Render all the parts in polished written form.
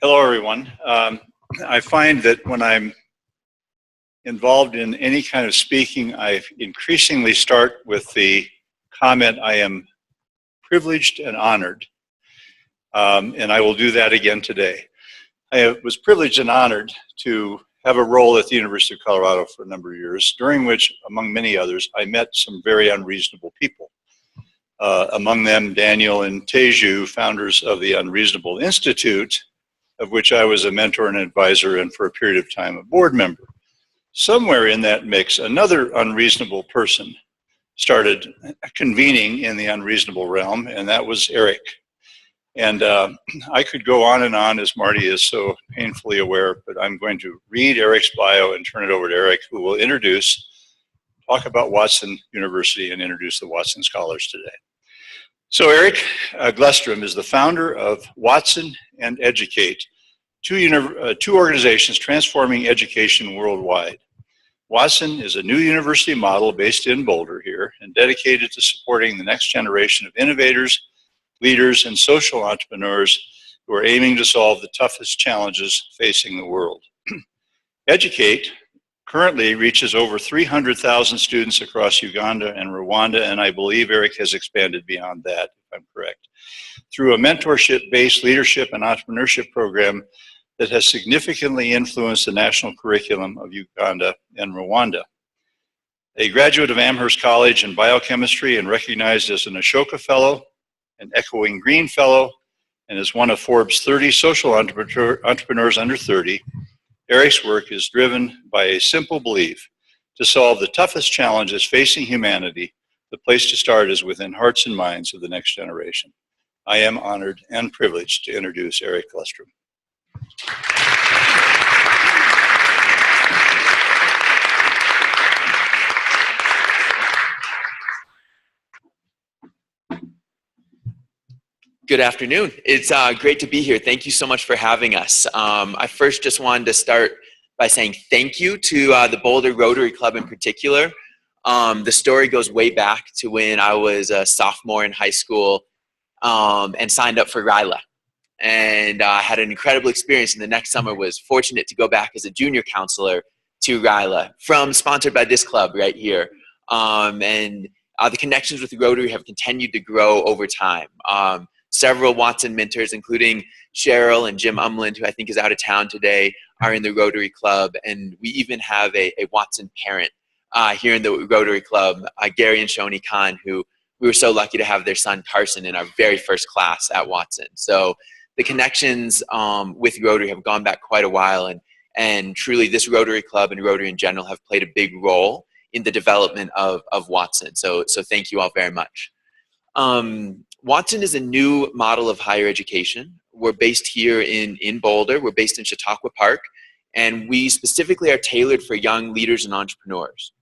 Hello, everyone. I find that when I'm involved in any kind of speaking, I increasingly start with the comment, I am privileged and honored. And I will do that again today. I was privileged and honored to have a role at the University of Colorado for a number of years, during which, among many others, I met some very unreasonable people. Among them, Daniel and Teju, founders of the Unreasonable Institute, of which I was a mentor and advisor and for a period of time a board member. Somewhere in that mix, another unreasonable person started convening in the unreasonable realm, and that was Eric. And I could go on and on, as Marty is so painfully aware, but I'm going to read Eric's bio and turn it over to Eric, who will talk about Watson University and introduce the Watson Scholars today. So Eric Glustrom is the founder of Watson and Educate, two organizations transforming education worldwide. Watson is a new university model based in Boulder here and dedicated to supporting the next generation of innovators, leaders, and social entrepreneurs who are aiming to solve the toughest challenges facing the world. Educate currently reaches over 300,000 students across Uganda and Rwanda, and I believe Eric has expanded beyond that, if I'm correct, through a mentorship-based leadership and entrepreneurship program that has significantly influenced the national curriculum of Uganda and Rwanda. A graduate of Amherst College in biochemistry and recognized as an Ashoka Fellow, an Echoing Green Fellow, and as one of Forbes' 30 social entrepreneurs under 30, Eric's work is driven by a simple belief: to solve the toughest challenges facing humanity, the place to start is within hearts and minds of the next generation. I am honored and privileged to introduce Eric Glustrom. Good afternoon. It's great to be here. Thank you so much for having us. I first just wanted to start by saying thank you to the Boulder Rotary Club in particular. The story goes way back to when I was a sophomore in high school and signed up for RILA. And I had an incredible experience, and the next summer was fortunate to go back as a junior counselor to RILA, sponsored by this club right here. The connections with the Rotary have continued to grow over time. Several Watson mentors, including Cheryl and Jim Umland, who I think is out of town today, are in the Rotary Club. And we even have a Watson parent here in the Rotary Club, Gary and Shoni Khan, who we were so lucky to have their son Carson in our very first class at Watson. So the connections with Rotary have gone back quite a while. And truly this Rotary Club and Rotary in general have played a big role in the development of Watson. So thank you all very much. Watson is a new model of higher education. We're based here in Boulder. We're based in Chautauqua Park, and we specifically are tailored for young leaders and entrepreneurs.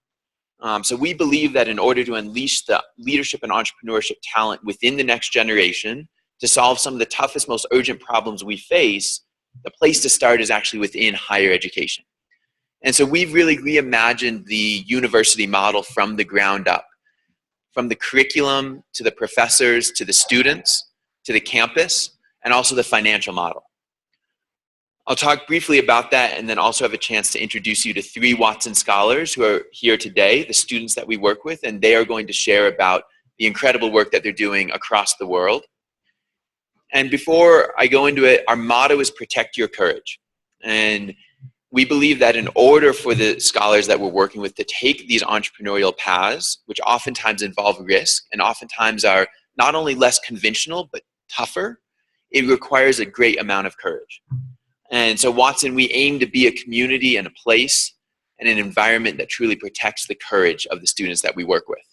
So we believe that in order to unleash the leadership and entrepreneurship talent within the next generation to solve some of the toughest, most urgent problems we face, the place to start is actually within higher education. And so we've really reimagined the university model from the ground up. From the curriculum, to the professors, to the students, to the campus, and also the financial model. I'll talk briefly about that and then also have a chance to introduce you to 3 Watson Scholars who are here today, the students that we work with, and they are going to share about the incredible work that they're doing across the world. And before I go into it, our motto is protect your courage. And we believe that in order for the scholars that we're working with to take these entrepreneurial paths, which oftentimes involve risk and oftentimes are not only less conventional, but tougher, it requires a great amount of courage. And so Watson, we aim to be a community and a place and an environment that truly protects the courage of the students that we work with.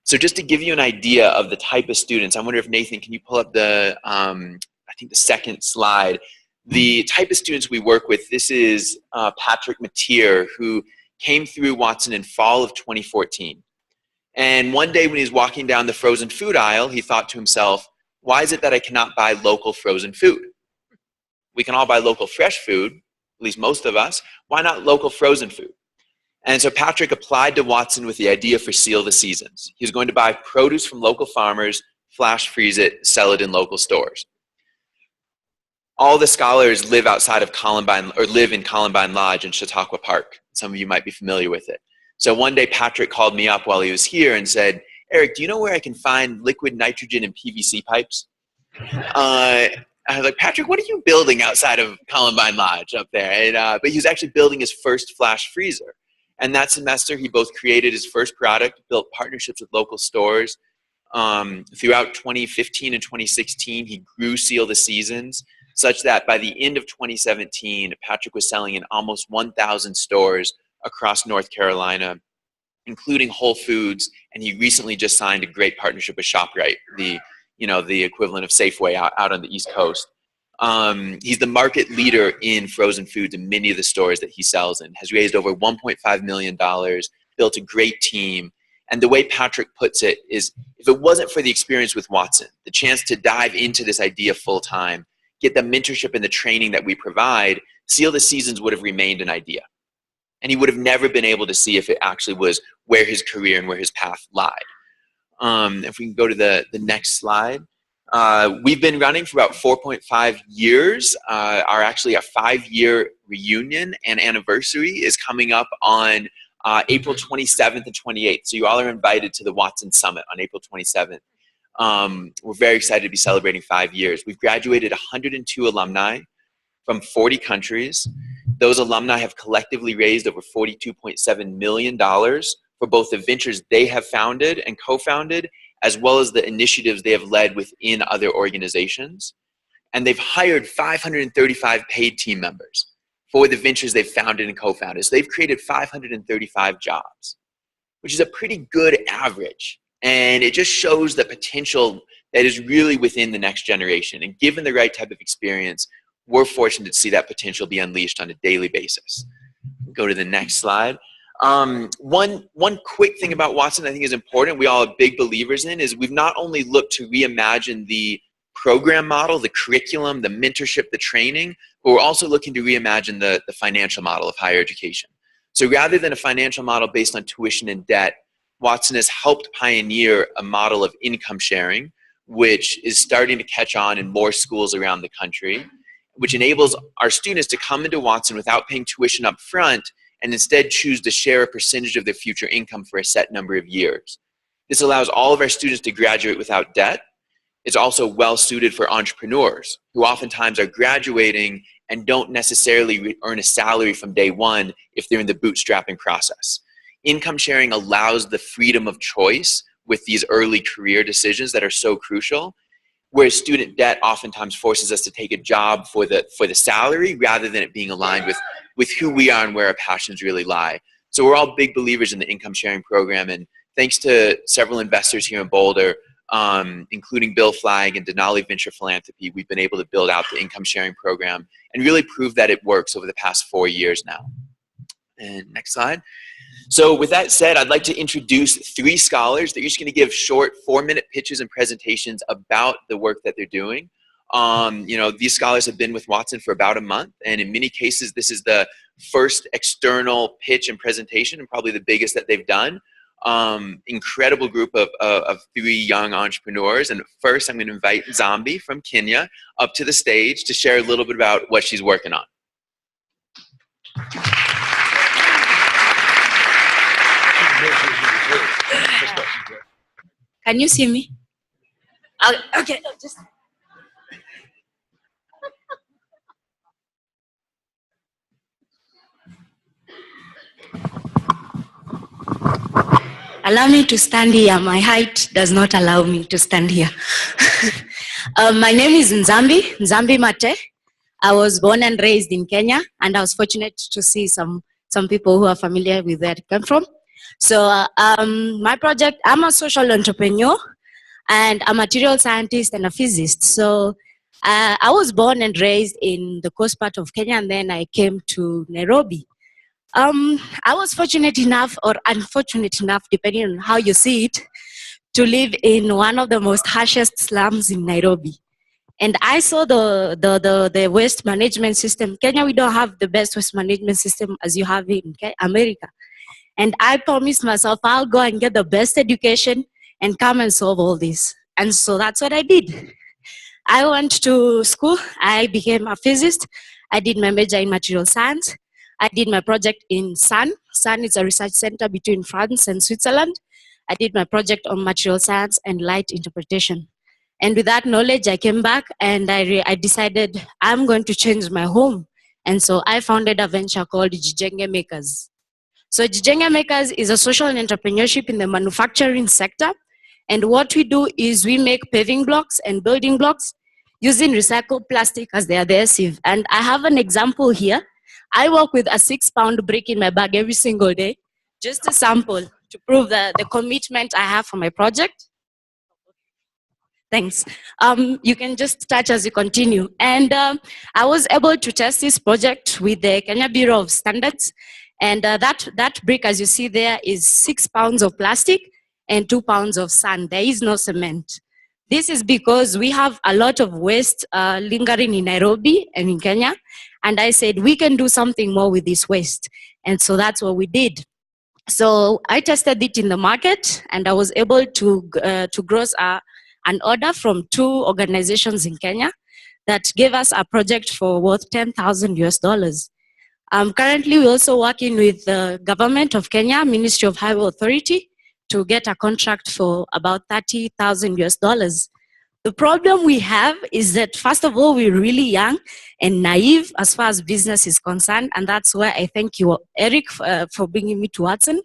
So just to give you an idea of the type of students, I wonder if Nathan, can you pull up the, I think the second slide. The type of students we work with, this is Patrick Metier, who came through Watson in fall of 2014. And one day when he was walking down the frozen food aisle, he thought to himself, why is it that I cannot buy local frozen food? We can all buy local fresh food, at least most of us. Why not local frozen food? And so Patrick applied to Watson with the idea for Seal the Seasons. He was going to buy produce from local farmers, flash freeze it, sell it in local stores. all the scholars live outside of Columbine, or live in Columbine Lodge in Chautauqua Park. Some of you might be familiar with it. So one day Patrick called me up while he was here and said, Eric, do you know where I can find liquid nitrogen in PVC pipes? I was like, Patrick, what are you building outside of Columbine Lodge up there? And, but he was actually building his first flash freezer. And that semester, he both created his first product, built partnerships with local stores. Throughout 2015 and 2016, he grew Seal the Seasons, such that by the end of 2017, Patrick was selling in almost 1,000 stores across North Carolina, including Whole Foods, and he recently just signed a great partnership with ShopRite, the equivalent of Safeway out on the East Coast. He's the market leader in frozen foods in many of the stores that he sells in, has raised over $1.5 million, built a great team. And the way Patrick puts it is, if it wasn't for the experience with Watson, the chance to dive into this idea full time, get the mentorship and the training that we provide, Seal the Seasons would have remained an idea. And he would have never been able to see if it actually was where his career and where his path lied. If we can go to the next slide. We've been running for about 4.5 years. Our 5-year reunion and anniversary is coming up on April 27th and 28th. So you all are invited to the Watson Summit on April 27th. We're very excited to be celebrating 5 years. We've graduated 102 alumni from 40 countries. Those alumni have collectively raised over $42.7 million for both the ventures they have founded and co-founded, as well as the initiatives they have led within other organizations. And they've hired 535 paid team members for the ventures they've founded and co-founded. So they've created 535 jobs, which is a pretty good average. And it just shows the potential that is really within the next generation. And given the right type of experience, we're fortunate to see that potential be unleashed on a daily basis. Go to the next slide. One quick thing about Watson I think is important, we all are big believers in, is we've not only looked to reimagine the program model, the curriculum, the mentorship, the training, but we're also looking to reimagine the financial model of higher education. So rather than a financial model based on tuition and debt, Watson has helped pioneer a model of income sharing, which is starting to catch on in more schools around the country, which enables our students to come into Watson without paying tuition up front and instead choose to share a percentage of their future income for a set number of years. This allows all of our students to graduate without debt. It's also well suited for entrepreneurs who oftentimes are graduating and don't necessarily earn a salary from day one if they're in the bootstrapping process. Income sharing allows the freedom of choice with these early career decisions that are so crucial, whereas student debt oftentimes forces us to take a job for the salary rather than it being aligned with who we are and where our passions really lie. So we're all big believers in the income sharing program, and thanks to several investors here in Boulder, including Bill Flagg and Denali Venture Philanthropy, we've been able to build out the income sharing program and really prove that it works over the past 4 years now. And next slide. So with that said, I'd like to introduce 3 scholars. They're each going to give short 4-minute pitches and presentations about the work that they're doing. These scholars have been with Watson for about a month, and in many cases, this is the first external pitch and presentation, and probably the biggest that they've done. Incredible group of 3 young entrepreneurs. And first, I'm going to invite Zombie from Kenya up to the stage to share a little bit about what she's working on. Can you see me? Okay, just. Allow me to stand here. My height does not allow me to stand here. My name is Nzambi Mate. I was born and raised in Kenya, and I was fortunate to see some people who are familiar with where I come from. So my project, I'm a social entrepreneur and a material scientist and a physicist. So I was born and raised in the coast part of Kenya, and then I came to Nairobi. I was fortunate enough, or unfortunate enough, depending on how you see it, to live in one of the most harshest slums in Nairobi. And I saw the waste management system. Kenya, we don't have the best waste management system as you have in America. And I promised myself I'll go and get the best education and come and solve all this. And so that's what I did. I went to school. I became a physicist. I did my major in material science. I did my project in CERN. CERN is a research center between France and Switzerland. I did my project on material science and light interpretation. And with that knowledge, I came back and I decided I'm going to change my home. And so I founded a venture called Jijenge Makers. So Jijenge Makers is a social entrepreneurship in the manufacturing sector. And what we do is we make paving blocks and building blocks using recycled plastic as the adhesive. And I have an example here. I work with a 6-pound brick in my bag every single day, just a sample to prove the commitment I have for my project. Thanks. You can just touch as you continue. And I was able to test this project with the Kenya Bureau of Standards. And that brick, as you see there, is 6 pounds of plastic and 2 pounds of sand. There is no cement. This is because we have a lot of waste lingering in Nairobi and in Kenya. And I said, we can do something more with this waste. And so that's what we did. So I tested it in the market, and I was able to gross an order from 2 organizations in Kenya that gave us a project for worth $10,000 US. Currently, we're also working with the government of Kenya, Ministry of Highway Authority, to get a contract for about $30,000 US. The problem we have is that, first of all, we're really young and naive as far as business is concerned. And that's why I thank you, Eric, for bringing me to Watson,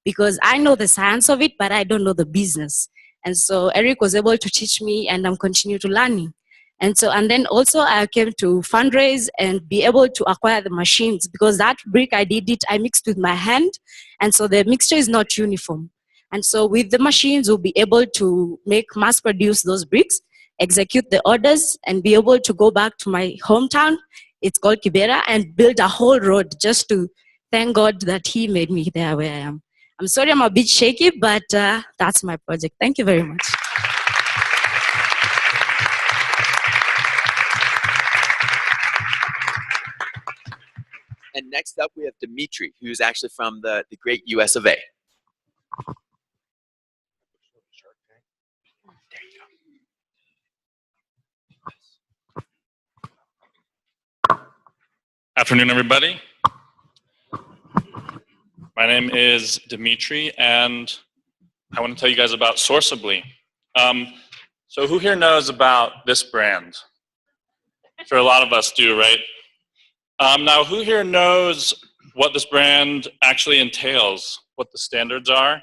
because I know the science of it, but I don't know the business. And so Eric was able to teach me, and I'm continuing to learning. And then also I came to fundraise and be able to acquire the machines, because that brick I mixed with my hand. And so the mixture is not uniform. And so with the machines, we'll be able to mass produce those bricks, execute the orders, and be able to go back to my hometown. It's called Kibera, and build a whole road just to thank God that he made me there where I am. I'm sorry I'm a bit shaky, but that's my project. Thank you very much. And next up, we have Dimitri, who's actually from the great US of A. Afternoon, everybody. My name is Dimitri, and I want to tell you guys about Sourceably. So who here knows about this brand? I'm sure a lot of us do, right? Now, who here knows what this brand actually entails, what the standards are,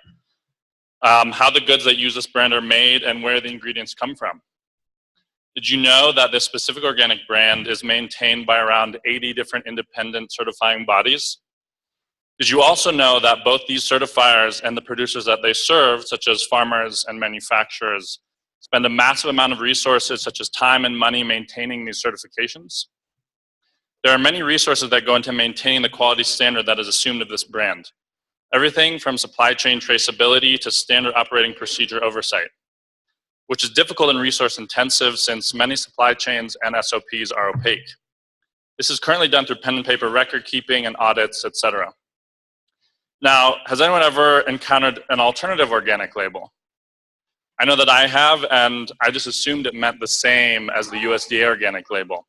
how the goods that use this brand are made, and where the ingredients come from? Did you know that this specific organic brand is maintained by around 80 different independent certifying bodies? Did you also know that both these certifiers and the producers that they serve, such as farmers and manufacturers, spend a massive amount of resources, such as time and money, maintaining these certifications? There are many resources that go into maintaining the quality standard that is assumed of this brand. Everything from supply chain traceability to standard operating procedure oversight, which is difficult and resource intensive since many supply chains and SOPs are opaque. This is currently done through pen and paper record keeping and audits, etc. Now, has anyone ever encountered an alternative organic label? I know that I have, and I just assumed it meant the same as the USDA organic label.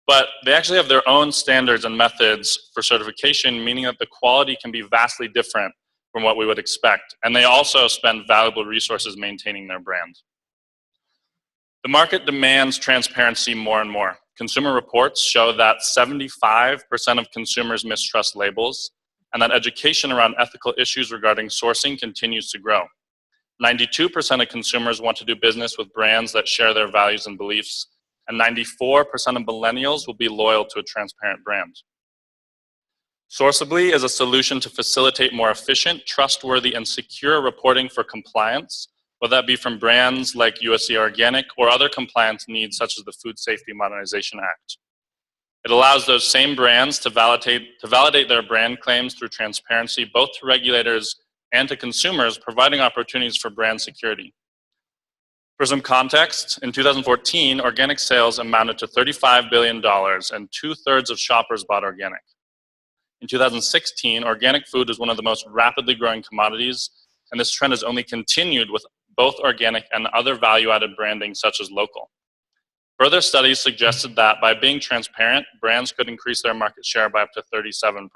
But they actually have their own standards and methods for certification, meaning that the quality can be vastly different from what we would expect. And they also spend valuable resources maintaining their brand. The market demands transparency more and more. Consumer reports show that 75% of consumers mistrust labels, and that education around ethical issues regarding sourcing continues to grow. 92% of consumers want to do business with brands that share their values and beliefs, and 94% of millennials will be loyal to a transparent brand. Sourceably is a solution to facilitate more efficient, trustworthy, and secure reporting for compliance, whether that be from brands like USDA Organic or other compliance needs such as the Food Safety Modernization Act. It allows those same brands to validate their brand claims through transparency, both to regulators and to consumers, providing opportunities for brand security. For some context, in 2014, organic sales amounted to $35 billion, and 2/3 of shoppers bought organic. In 2016, organic food was one of the most rapidly growing commodities, and this trend has only continued with both organic and other value-added branding such as local. Further studies suggested that by being transparent, brands could increase their market share by up to 37%.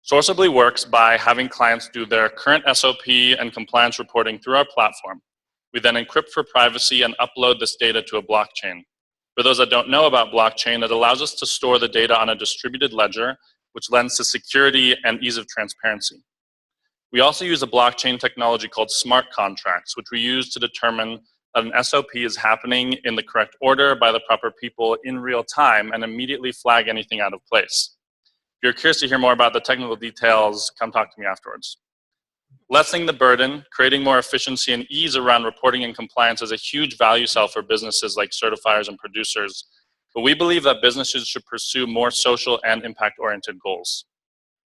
Sourceably works by having clients do their current SOP and compliance reporting through our platform. We then encrypt for privacy and upload this data to a blockchain. For those that don't know about blockchain, it allows us to store the data on a distributed ledger, which lends to security and ease of transparency. We also use a blockchain technology called smart contracts, which we use to determine that an SOP is happening in the correct order by the proper people in real time and immediately flag anything out of place. If you're curious to hear more about the technical details, come talk to me afterwards. Lessening the burden, creating more efficiency and ease around reporting and compliance is a huge value sell for businesses like certifiers and producers, but we believe that businesses should pursue more social and impact-oriented goals.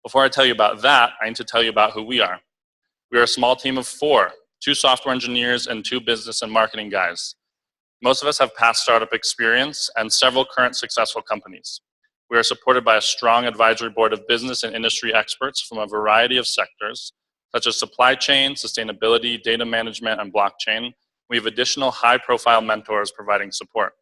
Before I tell you about that, I need to tell you about who we are. We are a small team of 4, 2 software engineers and 2 business and marketing guys. Most of us have past startup experience and several current successful companies. We are supported by a strong advisory board of business and industry experts from a variety of sectors, such as supply chain, sustainability, data management, and blockchain. We have additional high-profile mentors providing support.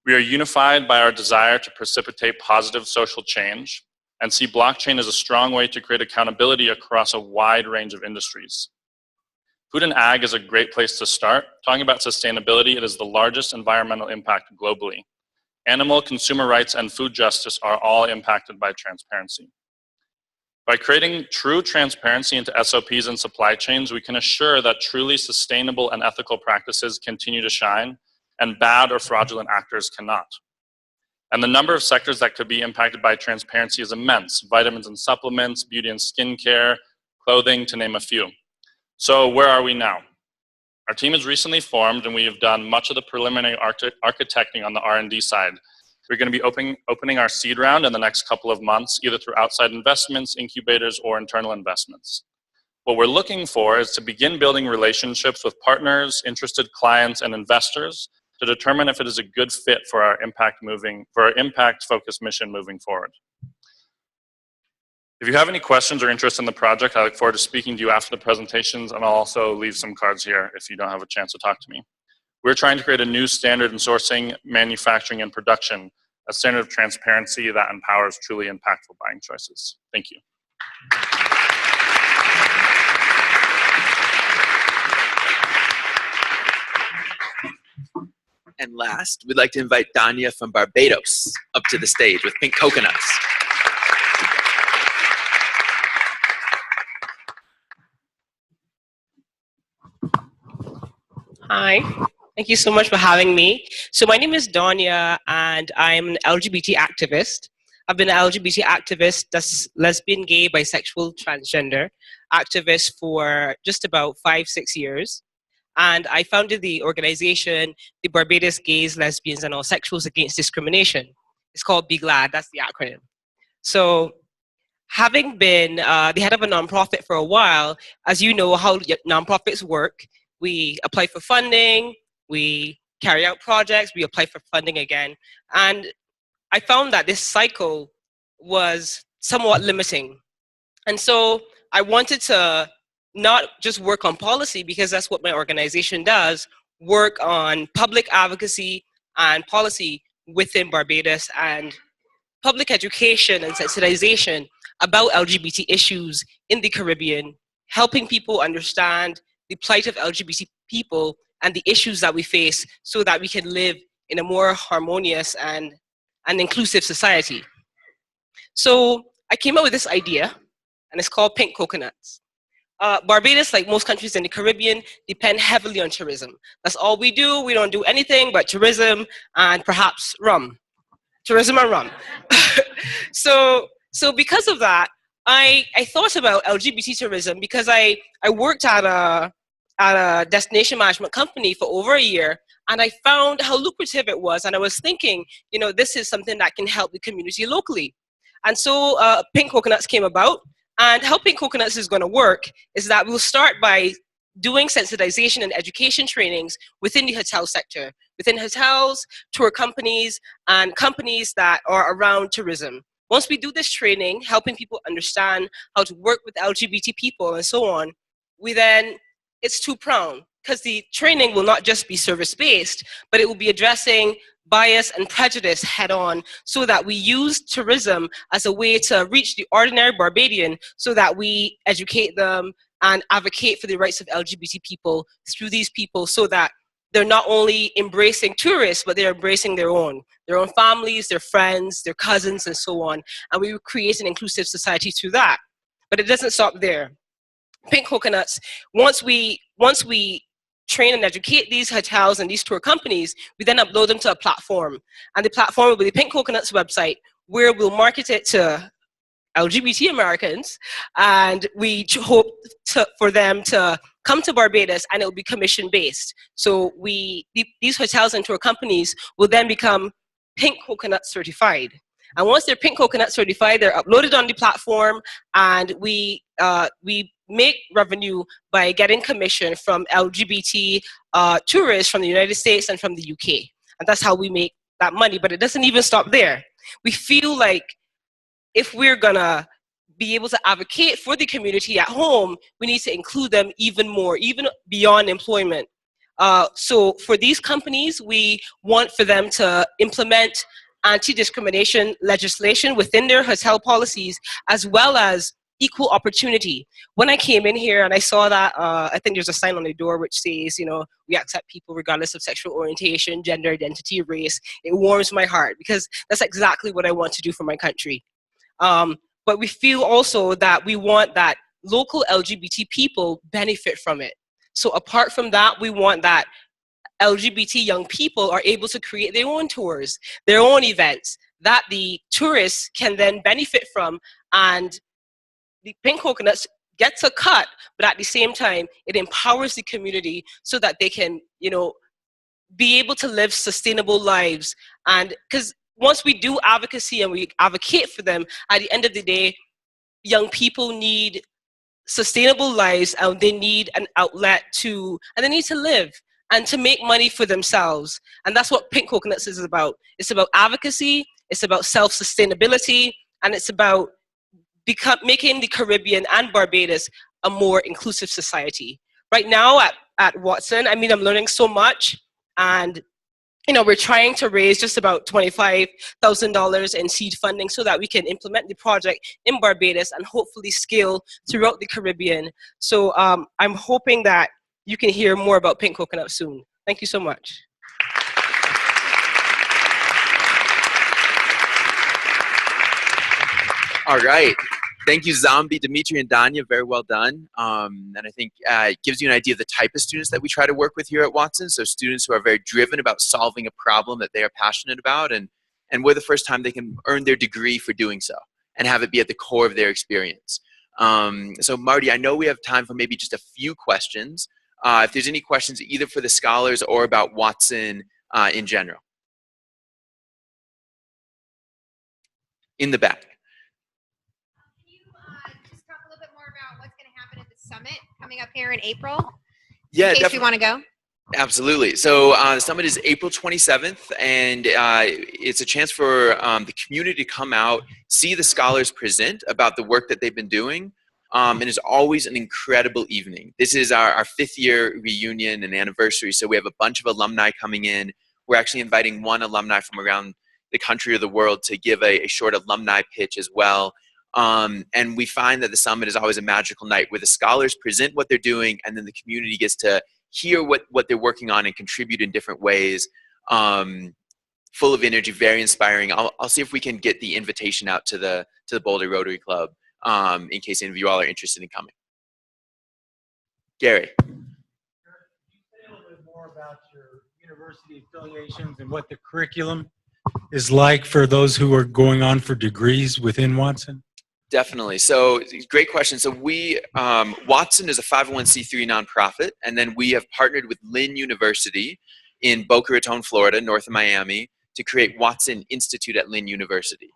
We are unified by our desire to precipitate positive social change and see blockchain as a strong way to create accountability across a wide range of industries. Food and ag is a great place to start. Talking about sustainability, it is the largest environmental impact globally. Animal, consumer rights, and food justice are all impacted by transparency. By creating true transparency into SOPs and supply chains, we can assure that truly sustainable and ethical practices continue to shine, and bad or fraudulent actors cannot. And the number of sectors that could be impacted by transparency is immense: vitamins and supplements, beauty and skincare, clothing, to name a few. So where are we now? Our team is recently formed, and we have done much of the preliminary architecting on the R&D side. We're going to be opening our seed round in the next couple of months, either through outside investments, incubators, or internal investments. What we're looking for is to begin building relationships with partners, interested clients, and investors to determine if it is a good fit for our impact-focused mission moving forward. If you have any questions or interest in the project, I look forward to speaking to you after the presentations, and I'll also leave some cards here if you don't have a chance to talk to me. We're trying to create a new standard in sourcing, manufacturing, and production, a standard of transparency that empowers truly impactful buying choices. Thank you. And last, we'd like to invite Danya from Barbados up to the stage with pink coconuts. Hi, thank you so much for having me. So my name is Danya, and I'm an LGBT activist. I've been an LGBT activist, that's lesbian, gay, bisexual, transgender activist for just about 5-6 years. And I founded the organization, the Barbados Gays, Lesbians, and All Sexuals Against Discrimination. It's called Be Glad, that's the acronym. So having been the head of a nonprofit for a while, as you know how nonprofits work, we apply for funding, we carry out projects, we apply for funding again. And I found that this cycle was somewhat limiting. And so I wanted to not just work on policy, because that's what my organization does, work on public advocacy and policy within Barbados, and public education and sensitization about LGBT issues in the Caribbean, helping people understand the plight of LGBT people and the issues that we face so that we can live in a more harmonious and inclusive society. So I came up with this idea, and it's called Pink Coconuts. Barbados, like most countries in the Caribbean, depend heavily on tourism. That's all we do. We don't do anything but tourism and perhaps rum. Tourism and rum. So because of that, I thought about LGBT tourism, because I worked at a destination management company for over a year, and I found how lucrative it was, and I was thinking, you know, this is something that can help the community locally. And so Pink Coconuts came about, and how Pink Coconuts is going to work is that we'll start by doing sensitization and education trainings within the hotel sector, within hotels, tour companies, and companies that are around tourism. Once we do this training, helping people understand how to work with LGBT people and so on, it's two-pronged. because the training will not just be service-based, but it will be addressing bias and prejudice head-on, so that we use tourism as a way to reach the ordinary Barbadian, so that we educate them and advocate for the rights of LGBT people through these people, so that they're not only embracing tourists, but they're embracing their own families, their friends, their cousins, and so on. And we create an inclusive society through that. But it doesn't stop there. Pink Coconuts, once we train and educate these hotels and these tour companies, we then upload them to a platform. And the platform will be the Pink Coconuts website, where we'll market it to LGBT Americans, and we hope for them to come to Barbados, and it will be commission-based. So these hotels and tour companies will then become Pink Coconut certified. And once they're Pink Coconut certified, they're uploaded on the platform, and we make revenue by getting commission from LGBT tourists from the United States and from the UK. And that's how we make that money. But it doesn't even stop there. We feel like if we're gonna be able to advocate for the community at home, we need to include them even more, even beyond employment. So for these companies, we want for them to implement anti-discrimination legislation within their hotel policies, as well as equal opportunity. When I came in here and I saw that, I think there's a sign on the door which says, you know, we accept people regardless of sexual orientation, gender identity, race. It warms my heart, because that's exactly what I want to do for my country. But we feel also that we want that local LGBT people benefit from it. So apart from that, we want that LGBT young people are able to create their own tours, their own events, that the tourists can then benefit from, and the Pink Coconuts gets a cut, but at the same time, it empowers the community so that they can, you know, be able to live sustainable lives. And because once we do advocacy and we advocate for them, at the end of the day, young people need sustainable lives, and they need an outlet and they need to live and to make money for themselves. And that's what Pink Coconuts is about. It's about advocacy, it's about self-sustainability, and it's about making the Caribbean and Barbados a more inclusive society. Right now at Watson, I mean, I'm learning so much, and you know, we're trying to raise just about $25,000 in seed funding so that we can implement the project in Barbados and hopefully scale throughout the Caribbean. So I'm hoping that you can hear more about Pink Coconut soon. Thank you so much. All right. Thank you, Zombie, Dimitri, and Danya. Very well done. And I think it gives you an idea of the type of students that we try to work with here at Watson. So students who are very driven about solving a problem that they are passionate about, and we're the first time they can earn their degree for doing so and have it be at the core of their experience. So Marty, I know we have time for maybe just a few questions. If there's any questions either for the scholars or about Watson in general. In the back. Summit coming up here in April? Yeah, in case definitely. we want to go. Absolutely. So the summit is April 27th, and it's a chance for the community to come out, see the scholars present about the work that they've been doing, and it's always an incredible evening. This is our 5th year reunion and anniversary, so we have a bunch of alumni coming in. We're actually inviting one alumni from around the country or the world to give a short alumni pitch as well. And we find that the summit is always a magical night where the scholars present what they're doing, and then the community gets to hear what they're working on and contribute in different ways. Full of energy, very inspiring. I'll see if we can get the invitation out to the Boulder Rotary Club in case any of you all are interested in coming. Gary. Can you say a little bit more about your university affiliations and what the curriculum is like for those who are going on for degrees within Watson? Definitely. So great question. So Watson is a 501c3 nonprofit, and then we have partnered with Lynn University in Boca Raton, Florida, north of Miami, to create Watson Institute at Lynn University.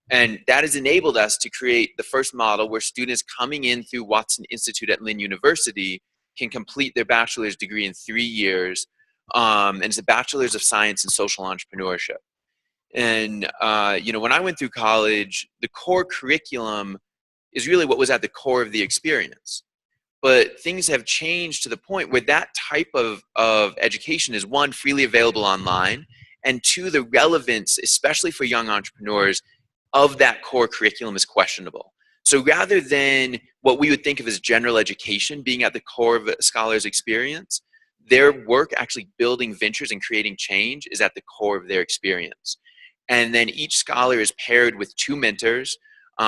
And that has enabled us to create the first model where students coming in through Watson Institute at Lynn University can complete their bachelor's degree in 3 years. And it's a bachelor's of science in social entrepreneurship. And, you know, when I went through college, the core curriculum is really what was at the core of the experience. but things have changed to the point where that type of education is, one, freely available online, and two, the relevance, especially for young entrepreneurs, of that core curriculum is questionable. So rather than what we would think of as general education being at the core of a scholar's experience, their work actually building ventures and creating change is at the core of their experience. And then each scholar is paired with 2 mentors.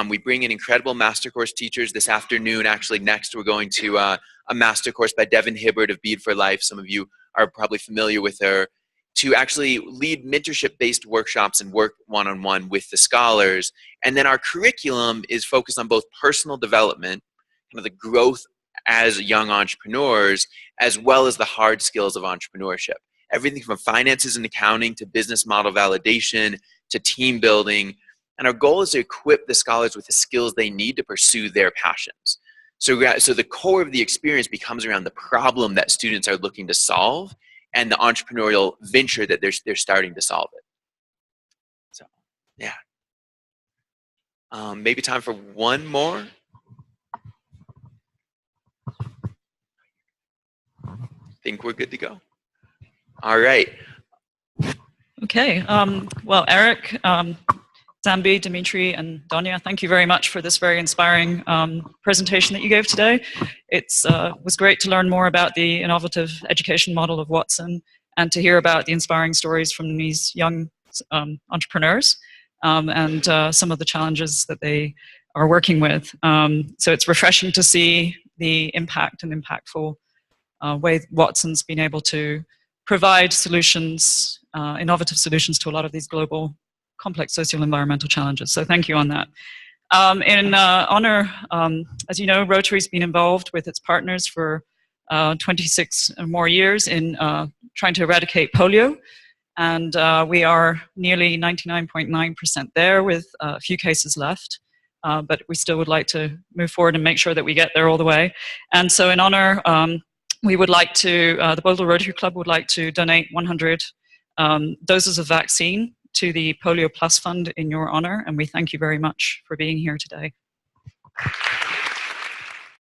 We bring in incredible master course teachers. This afternoon, actually next, we're going to a master course by Devon Hibbert of Bead for Life. Some of you are probably familiar with her, to actually lead mentorship-based workshops and work one-on-one with the scholars. And then our curriculum is focused on both personal development, kind of the growth as young entrepreneurs, as well as the hard skills of entrepreneurship. Everything from finances and accounting to business model validation to team building. And our goal is to equip the scholars with the skills they need to pursue their passions. So the core of the experience becomes around the problem that students are looking to solve and the entrepreneurial venture that they're starting to solve it. So, yeah. Maybe time for one more. Think we're good to go. All right. Okay. Well, Eric, Zambi, Dimitri, and Donia, thank you very much for this very inspiring presentation that you gave today. It was great to learn more about the innovative education model of Watson and to hear about the inspiring stories from these young entrepreneurs and some of the challenges that they are working with. So it's refreshing to see the impact and impactful way Watson's been able to provide solutions, innovative solutions to a lot of these global complex social environmental challenges. So thank you on that. In honor, as you know, Rotary's been involved with its partners for 26 or more years in trying to eradicate polio. And we are nearly 99.9% there with a few cases left. But we still would like to move forward and make sure that we get there all the way. And so in honor, we would like to, the Boulder Rotary Club would like to donate 100 doses of vaccine to the Polio Plus Fund in your honor, and we thank you very much for being here today.